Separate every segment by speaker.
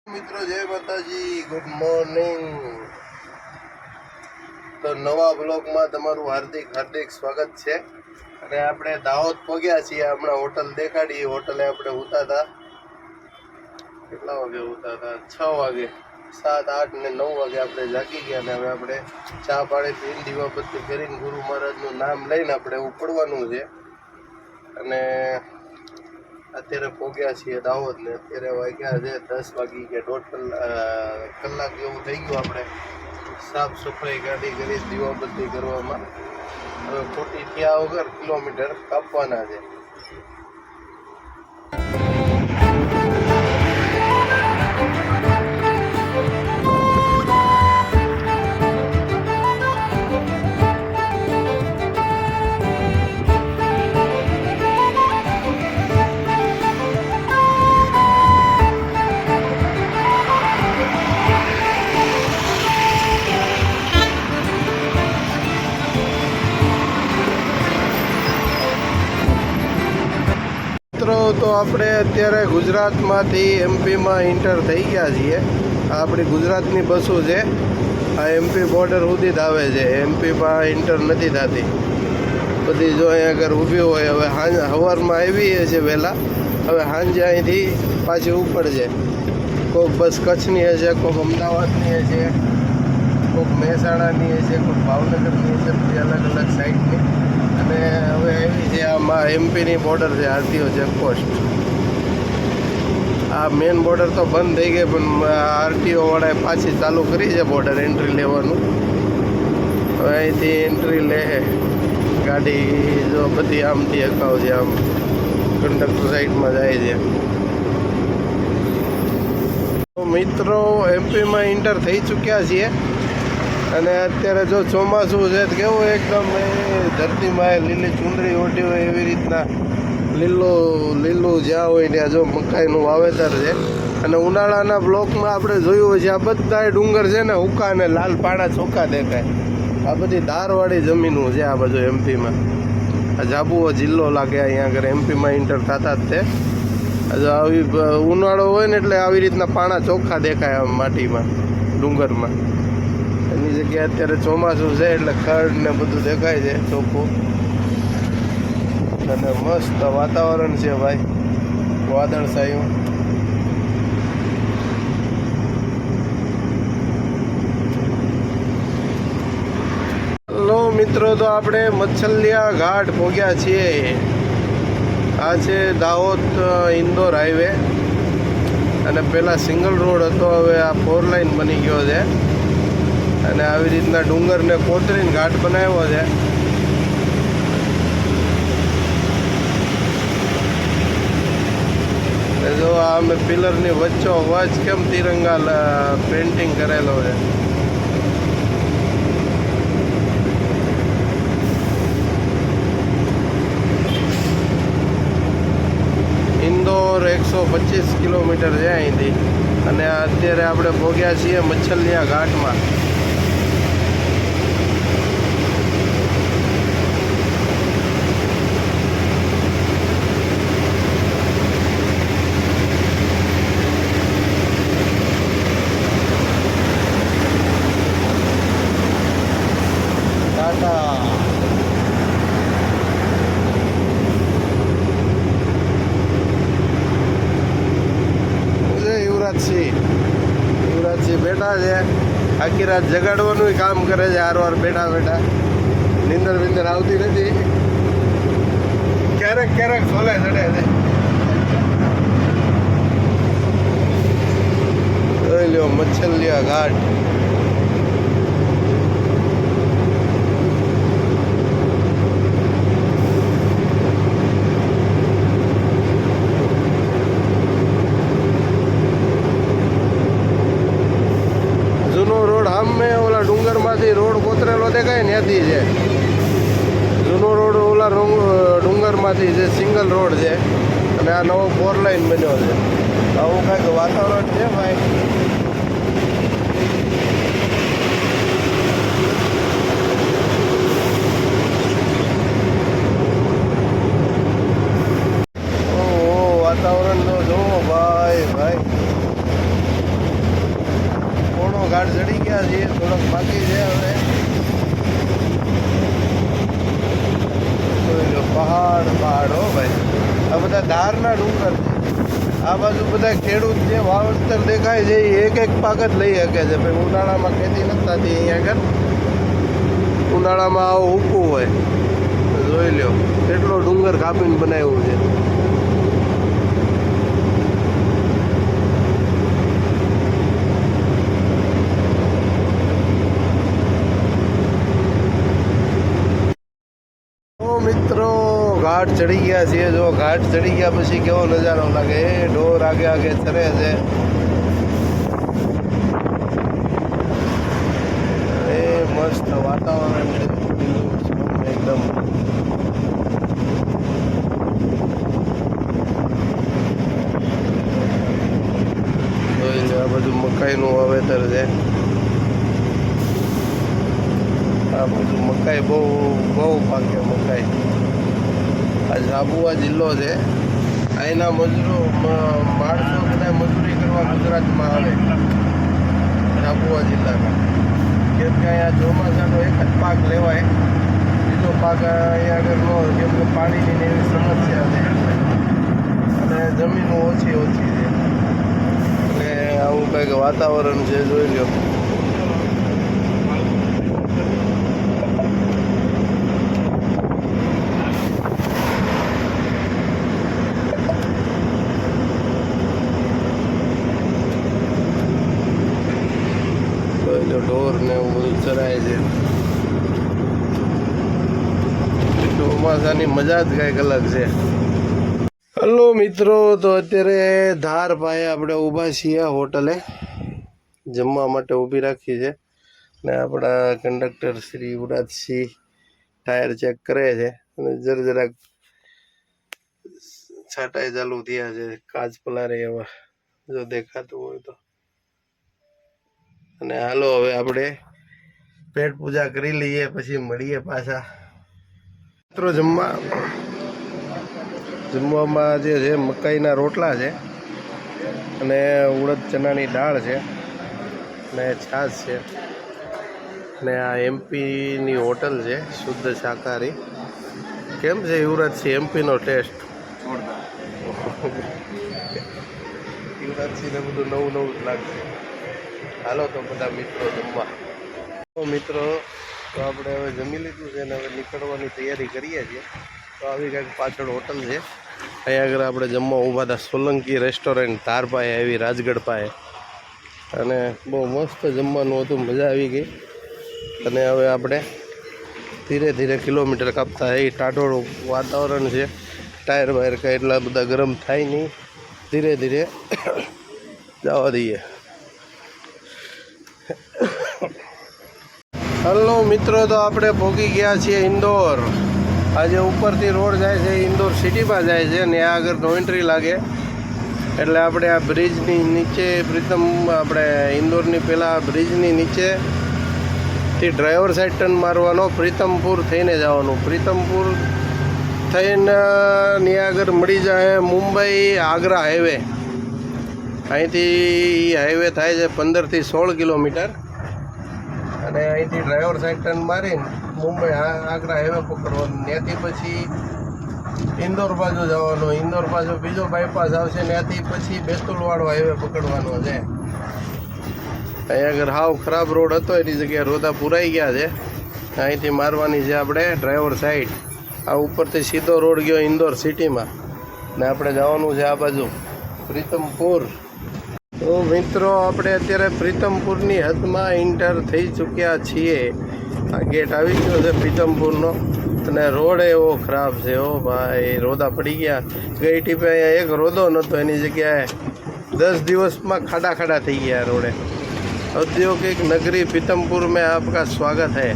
Speaker 1: મિત્રો જય માતાજી, ગુડ મોર્નિંગ। તો નવા બ્લોગમાં તમારું હાર્દિક હાર્દિક સ્વાગત છે। અને આપણે દાહોદ પહોંચ્યા છીએ। હમણાં હોટલ દેખાડી, હોટલે આપણે ઉતારતા કેટલા વાગે ઉતારતા? 6 વાગે, 7, 8 ને 9 વાગે આપણે જાગી ગયા। અને હવે આપણે ચા પાણી પીને દીવાબત્તી કરીને ગુરુ મહારાજનું નામ લઈને આપણે ઉપડવાનું છે। અને અત્યારે પહોંચ્યા છીએ દાહોદ ને અત્યારે વાગ્યા છે 10 વાગી ગયા, 1.5 કલાક જેવું થઈ ગયું આપણે સાફ સફાઈ ગાડી કરી દીવાબત્તી કરવામાં। હવે ખોટી થયા વગર કિલોમીટર કાપવાના છે। તો આપણે અત્યારે ગુજરાતમાંથી એમપીમાં એન્ટર થઈ ગયા છીએ। આ આપણી ગુજરાતની બસો છે, આ એમપી બોર્ડર સુધી જ આવે છે, એમપીમાં એન્ટર નથી થતી બધી। જો અહીંયા આગળ ઊભી હોય, હવે સવારમાં આવીએ છીએ વહેલા, હવે સાંજે અહીંથી પાછી ઉપડશે। કોઈક બસ કચ્છની હશે, કોઈક અમદાવાદની હશે, કોઈક મહેસાણાની હશે, કોઈક ભાવનગરની હશે, બધી અલગ અલગ સાઈડની। અને હવે એવી છે આમાં એમપીની બોર્ડર છે, આરટીઓ ચેકપોસ્ટ। આ મેઇન બોર્ડર તો બંધ થઈ ગઈ, પણ આરટીઓ વાળાએ પાછી ચાલુ કરી છે બોર્ડર એન્ટ્રી લેવાનું। હવે અહીંથી એન્ટ્રી લે ગાડી, જો બધી આમથી અકાવ છે, આમ કંડક્ટર સાઈડમાં જાય છે। તો મિત્રો એમપીમાં એન્ટર થઈ ચૂક્યા છીએ। અને અત્યારે જો ચોમાસું છે તો કેવું એકદમ ધરતીમાં લીલી ચૂંદડી ઓઢી હોય એવી રીતના લીલું જ્યાં હોય ત્યાં જો મકાઈનું વાવેતર છે। અને ઉનાળાના બ્લોકમાં આપણે જોયું હોય છે આ બધા ડુંગર છે ને ઉકા અને લાલ પાણા ચોખ્ખા દેખાય। આ બધી ધારવાળી જમીનો છે આ બધું એમપીમાં। આ ઝાબુઓ જિલ્લો લાગે અહીંયા આગળ એમપીમાં એન્ટર થતા જ તે। આવી ઉનાળો હોય ને એટલે આવી રીતના પાણા ચોખ્ખા દેખાય આમ માટીમાં ડુંગરમાં। એની જગ્યાએ અત્યારે ચોમાસું છે એટલે ખડ ને બધું દેખાય છે ચોખ્ખું, અને મસ્ત વાતાવરણ છે ભાઈ, વાદળછાયું। હેલો મિત્રો, તો આપણે મચ્છલિયા ઘાટ પહોંચ્યા છીએ। આ છે દાહોદ ઇન્દોર હાઈવે, અને પહેલાં સિંગલ રોડ હતો, હવે આ 4 લાઇન બની ગયો છે। અને આવી રીતના ડુંગરને કોતરીને ઘાટ બનાવ્યો છે। જો આ અમે પિલરની વચ્ચો વચ કેમ તિરંગા પેન્ટિંગ કરેલો છે। ઇન્દોર 125 કિલોમીટર છે અહીંથી। અને અત્યારે આપણે પહોંચ્યા છીએ મચ્છલિયા ઘાટમાં। યુવરાજસિંહ બેઠા છે, આખી રાત જગાડવાનું કામ કરે છે, હારવાર બેઠા બેઠા નીંદર વિંદર આવતી નથી, ક્યારેક ક્યારેક સોલે ચડે છે। જોઈ લ્યો મચ્છલિયા ઘાટ। ઓલા ડુંગરમાંથી રોડ કોતરેલો દેખાય ત્યાંથી છે જૂનો રોડ, ઓલા ડુંગરમાંથી છે, સિંગલ રોડ છે। અને આ નવો 4 લાઇન બન્યો છે। આવું કાંઈક વાતાવરણ છે ભાઈ। વાતાવરણ તો જુઓ ભાઈ ભાઈ, ઘાટ ચડી ગયા છીએ, થોડોક બાકી છે હવે. પહાડ હો ભાઈ, આ બધા ધારના ડુંગર છે. આ બાજુ બધા ખેડૂત જે વાવેતર દેખાય છે એ એક પાક જ લઈ શકે છે ભાઈ. ઉનાળામાં ખેતી નથી થતી અહીંયા આગળ. ઉનાળામાં આવું ઊકું હોય. જોઈ લ્યો કેટલો ડુંગર કાપીને બનાવ્યું છે. મિત્રો ઘાટ ચડી ગયા છીએ. જો ઘાટ ચડી ગયા પછી કેવો નજારો લાગે. એ ઢોર આગે આગે ચરે છે. એ મસ્ત વાતાવરણ છે એકદમ. આ બધું મકાઈનું વાવેતર છે. આ બધું મકાઈ બહુ પાકે મકાઈ. આ ઝાબુઆ જિલ્લો છે. અહીંના માણસો બધા મજૂરી કરવા ગુજરાતમાં આવે. ઝાબુઆ જિલ્લાના, કેમ કે અહીંયા ચોમાસાનો એક જ પાક લેવાય. બીજો પાક અહીંયા આગળ ન, કેમ કે પાણીની એવી સમસ્યા છે અને જમીનો ઓછી છે. એટલે આવું કંઈક વાતાવરણ છે. જોઈ લો. ઢોર ને એવું બધું ચરાય છે. ચોમાસાની મજા જ કંઈક અલગ છે. હલો મિત્રો, તો અત્યારે ધાર પાસે આપણે ઊભા છીએ. હોટલે જમવા માટે ઊભી રાખી છે ને આપણા conductor Shri Yuvrajsinh tyre check કરે છે અને જરાક છાંટાઈ ચાલુ થયા છે. કાચ પલારે એવા જો દેખાતું હોય તો. અને હાલો હવે આપણે પેટ પૂજા કરી લઈએ, પછી મળીએ પાછા. મિત્રો જમવામાં જે છે મકાઈના રોટલા છે અને ઉડદ ચણાની દાળ છે ને છાશ છે. ને આ એમપીની હોટલ છે, શુદ્ધ શાકાહારી. કેમ છે યુવરાજસિંહ એમપીનો ટેસ્ટ? યુવરાજસિંહને બધું નવું જ લાગશે. હાલો તો બધા મિત્રો જમવા. મિત્રો તો આપણે હવે જમી લીધું છે ને હવે નીકળવાની તૈયારી કરીએ છીએ. તો આવી કંઈક પાછળ હોટલ છે. અહીંયા આગળ આપણે જમવા ઊભા હતા. સોલંકી રેસ્ટોરન્ટ ધાર પાસે આવી, રાજગઢ પાસે. અને બહુ મસ્ત જમવાનું હતું, મજા આવી ગઈ. અને હવે આપણે ધીરે ધીરે કિલોમીટર કાપતા એ ટાઢોળું વાતાવરણ છે. ટાયર વાયર કાંઈ એટલા બધા ગરમ થાય નહીં. ધીરે ધીરે જવા દઈએ. હલો મિત્રો, તો આપણે પહોંચી ગયા છીએ ઇન્દોર. આજે ઉપરથી રોડ જાય છે, ઇન્દોર સિટીમાં જાય છે ને આ આગળ નો એન્ટ્રી લાગે. એટલે આપણે આ બ્રિજની નીચે આપણે ઇન્દોરની પહેલાં બ્રિજની નીચેથી ડ્રાઈવર સાઈડ ટર્ન મારવાનો, પ્રીતમપુર થઈને જવાનું. પ્રીતમપુર થઈને ની આગળ મળી જાય મુંબઈ આગ્રા હાઈવે. અહીંથી હાઈવે થાય છે 15 થી 16 કિલોમીટર. અને અહીંથી ડ્રાઈવર સાઈડ ટર્ન મારીને મુંબઈ આગ્રા હાઈવે પકડવાનું. ત્યાંથી પછી ઇન્દોર બાજુ જવાનું. ઇન્દોર બાજુ બીજો બાયપાસ આવશે, ત્યાંથી પછી બેતુલવાળો હાઈવે પકડવાનો છે. અહીંયા આગળ હાવ ખરાબ રોડ હતો, એની જગ્યાએ રોદા પુરાઈ ગયા છે. અહીંથી મારવાની છે આપણે ડ્રાઈવર સાઈડ. આ ઉપરથી સીધો રોડ ગયો ઇન્દોર સિટીમાં ને આપણે જવાનું છે આ બાજુ પ્રીતમપુર. તો મિત્રો આપણે અત્યારે પ્રીતમપુરની હદમાં એન્ટર થઈ ચૂક્યા છીએ. આ ગેટ આવી ગયો છે પ્રીતમપુરનો. અને રોડ એવો ખરાબ છે. ઓ ભાઈ, રોદા પડી ગયા. ગઈ ટીપે અહીંયા એક રોદો નહોતો, એની જગ્યાએ 10 દિવસમાં ખાડા થઈ ગયા રોડે. औद्योगिक नगरी पीतमपुर में आपका स्वागत है.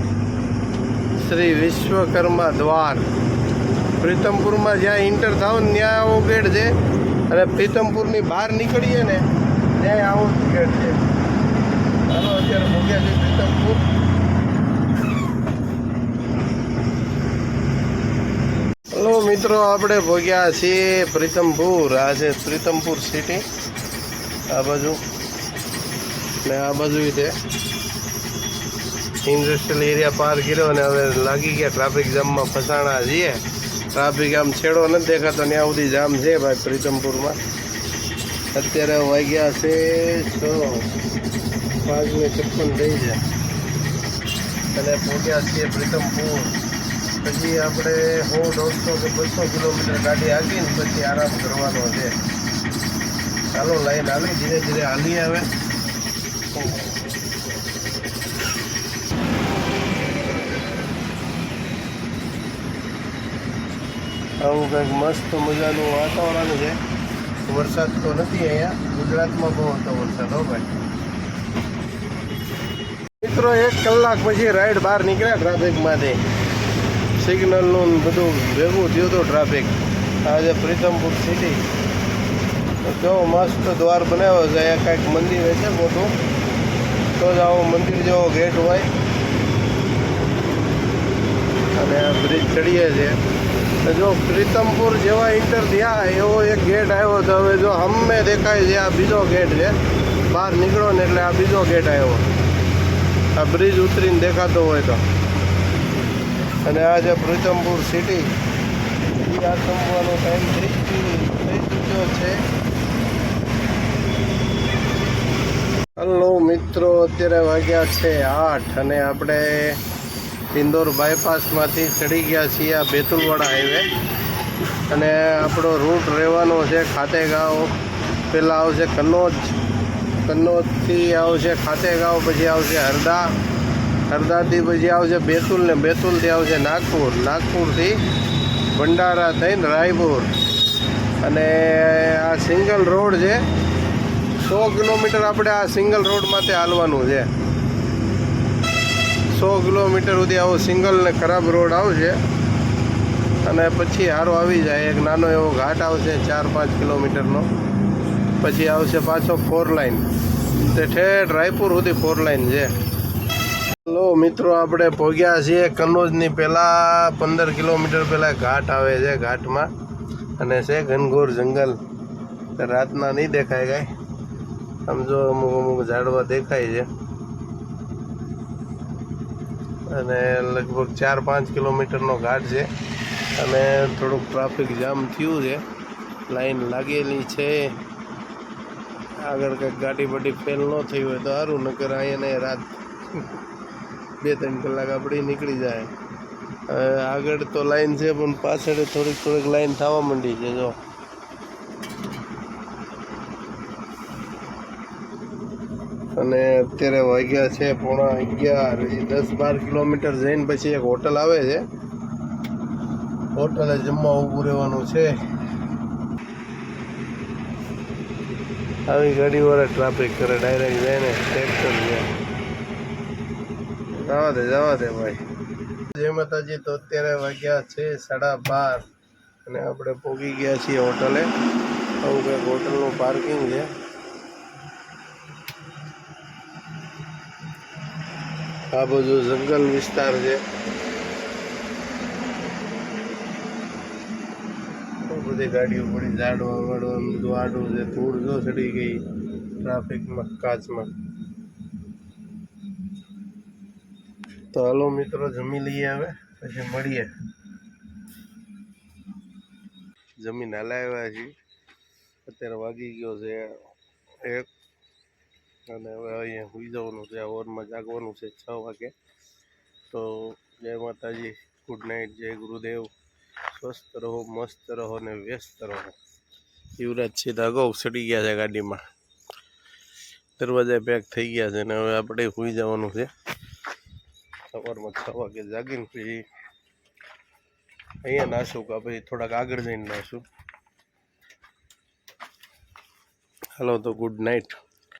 Speaker 1: श्री विश्वकर्मा द्वार. પ્રીતમપુરમાં જ્યાં એન્ટર થાવ ને ત્યાં આવો ગેટ છે. અને પ્રીતમપુરની બહાર નીકળીએ ને ત્યાં આવો ગેટ છે. ચાલો અત્યારે ભોગ્યા છે પ્રીતમપુર. હલો મિત્રો, આપણે ભોગ્યા છીએ પ્રીતમપુર. આ છે પ્રીતમપુર સિટી. આ બાજુ ને આ બાજુ છે ઇન્ડસ્ટ્રીયલ એરિયા પાર કર્યો અને હવે લાગી ગયા ટ્રાફિક જામમાં ફસાણા છીએ. ટ્રાફિક આમ છેડો નથી દેખાતો ત્યાં સુધી જામ છે ભાઈ પ્રીતમપુરમાં. અત્યારે વાગ્યા છે 5:56 થઈ છે અને પહોંચ્યા છીએ પ્રીતમપુર. પછી આપણે 100, 150 કે 200 કિલોમીટર ગાડી હાકીને પછી આરામ કરવાનો છે. ચાલો લાઈન હાલી, ધીરે ધીરે હાલી આવે. આવું કંઈક મસ્ત મજાનું વાતાવરણ છે. વરસાદ તો નથી અહીંયા, ગુજરાતમાં બહુ હતો વરસાદ. હો ભાઈ મિત્રો, 1 કલાક પછી રાઈડ બહાર નીકળ્યા ટ્રાફિકમાંથી. સિગ્નલનું બધું ભેગું થયું હતું ટ્રાફિક. આજે પ્રીતમપુર સિટી જો મસ્ત દ્વાર બનાવ્યો છે. અહીંયા કાંઈક મંદિર છે મોટું, તો જ આવો મંદિર જેવો ગેટ હોય. અને આ બ્રિજ ચડીએ છીએ. જો પ્રીતમપુર જેવા એન્ટર થયા એવો એક ગેટ આવ્યો તો હવે જો હમે દેખાય છે આ બીજો ગેટ છે. બહાર નીકળો ને એટલે આ બીજો ગેટ આવ્યો. આ બ્રિજ ઉતરીને દેખાતો હોય તો. અને આ છે પ્રીતમપુર સિટી. આ જમવાનો ટાઈમ થઈ ચૂક્યો છે. હલો મિત્રો, અત્યારે વાગ્યા છે 8 અને આપણે ઇન્દોર બાયપાસમાંથી ચડી ગયા છીએ આ બેતુલવાડા હાઈવે. અને આપણો રૂટ રહેવાનો છે ખાતેગાંવ. પહેલાં આવશે કન્નોજ, કન્નોજથી આવશે ખાતેગાંવ, પછી આવશે હરદા, હરદાથી પછી આવશે બેતુલ ને બેતુલથી આવશે નાગપુર, નાગપુરથી ભંડારા થઈને રાયપુર. અને આ સિંગલ રોડ છે. 100 કિલોમીટર આપણે આ સિંગલ રોડમાંથી હાલવાનું છે. 100 કિલોમીટર સુધી આવો સિંગલ ને ખરાબ રોડ આવશે. અને પછી હારો આવી જાય એક નાનો એવો ઘાટ આવશે 4-5 કિલોમીટરનો. પછી આવશે પાછો 4 લાઇન. તે ઠેઠ રાયપુર સુધી 4 લાઇન છે. હલો મિત્રો, આપણે પહોંચ્યા છીએ કન્નોજની. પહેલાં 15 કિલોમીટર પહેલાં ઘાટ આવે છે. ઘાટમાં અને છે ઘનઘોર જંગલ. રાતના નહીં દેખાય કાંઈ. આમ જો અમુક અમુક ઝાડવા દેખાય છે. અને લગભગ 4-5 કિલોમીટરનો ઘાટ છે. અને થોડુંક ટ્રાફિક જામ થયું છે. લાઈન લાગેલી છે. આગળ કંઈક ગાડી બાડી ફેલ ન થઈ હોય તો સારું, નકર અહીંયા રાત 2-3 કલાક આપણી નીકળી જાય. આગળ તો લાઈન છે પણ પાછળ થોડીક લાઈન થવા માંડી છે. જો અને અત્યારે વાગ્યા છે 11:30. હજી 10-12 કિલોમીટર જઈને પછી એક હોટલ આવે છે. હોટલે જમવા ઊભું રહેવાનું છે. આવી ગાડીવાળા ટ્રાફિક કરે, ડાયરેક્ટ જાય ને ટ્રેક્ટર છે. જવા દે ભાઈ. જય માતાજી. તો અત્યારે વાગ્યા છે 12:30 અને આપણે પહોંચી ગયા છીએ હોટલે. આવું કંઈક હોટલનું પાર્કિંગ છે. આ બધું જંગલ વિસ્તાર છે. બધી ગાડીઓ પડી, ઝાડવા વાડવા બધું આડું છે. ધૂળ જો ચડી ગઈ ટ્રાફિકમાં, કાચમાં. તો હાલો મિત્રો, જમી લઈએ હવે, પછી મળીએ. જમીન હલાવ્યા છીએ. અત્યારે વાગી ગયો છે 1 અને હવે અહીંયા સુઈ જવાનું છે. ઓરમાં જાગવાનું છે 6 વાગે. તો જય માતાજી, ગુડ નાઇટ, જય ગુરુદેવ. સ્વસ્થ રહો, મસ્ત રહો ને વ્યસ્ત રહો. યુવરાજ સીધા અગાઉ ચડી ગયા છે ગાડીમાં. દરવાજા પેક થઈ ગયા છે ને હવે આપણે સુઈ જવાનું છે. સવારમાં 6 વાગે જાગીને પછી અહીંયા નાશું કે પછી થોડાક આગળ જઈને નાશું. હાલો તો ગુડ નાઇટ.